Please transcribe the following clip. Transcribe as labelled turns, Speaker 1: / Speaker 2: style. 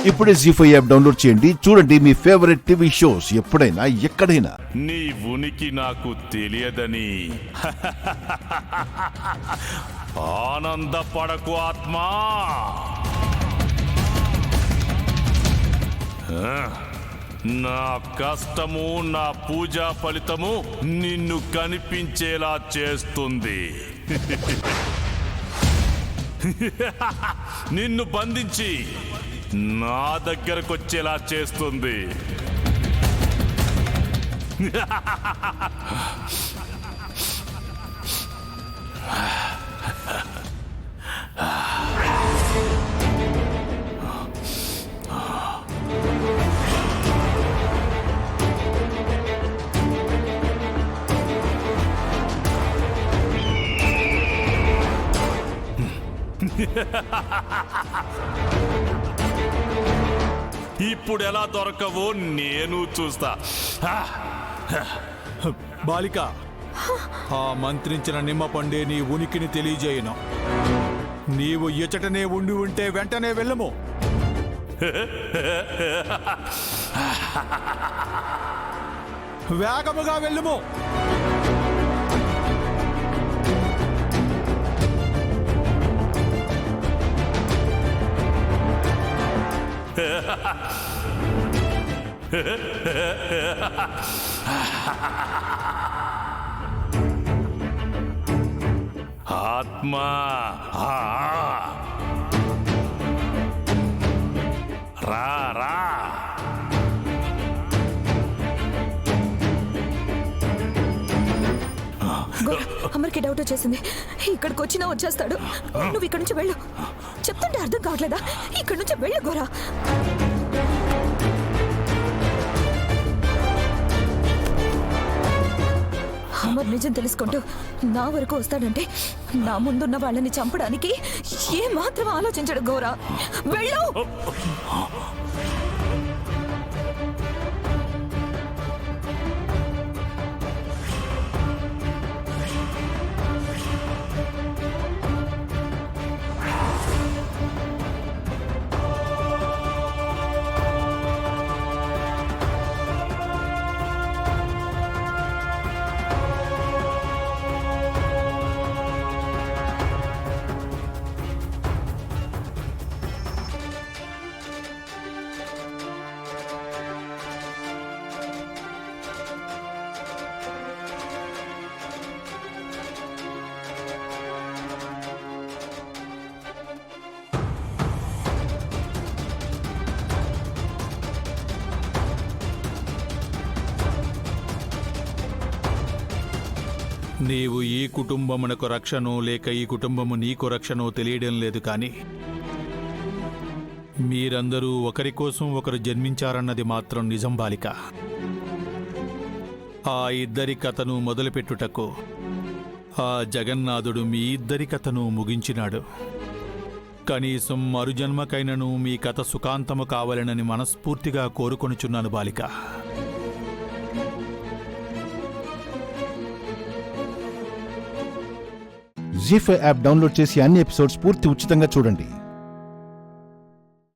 Speaker 1: ఇప్పుడే జీ5 app download చేయండి. చూడండి మీ ఫేవరెట్ టీవీ షోస్ ఎప్పుడైనా ఎక్కడైనా.
Speaker 2: నీ ఉనికి నాకు తెలియదని ఆనందపడకు ఆత్మా. నా కష్టము, నా పూజా ఫలితము నిన్ను కనిపించేలా చేస్తుంది. నిన్ను బంధించి నా దగ్గరకొచ్చేలా చేస్తుంది. ఇప్పుడు ఎలా దొరకవో నేను చూస్తా.
Speaker 3: బాలిక, ఆ మంత్రించిన నిమ్మ పండే నీ ఉనికిని తెలియజేయను. నీవు ఇచటనే ఉండి ఉంటే వెంటనే వెళ్ళము. వేగముగా వెళ్ళము.
Speaker 2: ఆత్మా, రా రా.
Speaker 4: అమర్కి డౌట్ వచ్చేసింది. ఇక్కడికి వచ్చినా వచ్చేస్తాడు. నువ్వు ఇక్కడి నుంచి వెళ్ళు. చెప్తుంటే అర్థం కావట్లేదా? ఇక్కడి నుంచి వెళ్ళు గోరా. అమర్ నిజం తెలుసుకుంటూ నా వరకు వస్తాడంటే నా ముందున్న వాళ్ళని చంపడానికి ఏ మాత్రం ఆలోచించడు గోరా. వెళ్ళు.
Speaker 3: నీవు ఈ కుటుంబమునకు రక్షణో లేక ఈ కుటుంబము నీకు రక్షణో తెలియడం లేదు, కానీ మీరందరూ ఒకరి కోసం ఒకరు జన్మించారన్నది మాత్రం నిజం బాలిక. ఆ ఇద్దరి కథను మొదలుపెట్టుటకు ఆ జగన్నాథుడు మీ ఇద్దరి కథను ముగించినాడు. కనీసం మరుజన్మకైనను మీ కథ సుఖాంతము కావాలనని మనస్ఫూర్తిగా కోరుకొనుచున్నాను బాలిక.
Speaker 1: జీ5 యాప్ డౌన్లోడ్ చేసి అన్ని ఎపిసోడ్స్ పూర్తి ఉచితంగా చూడండి.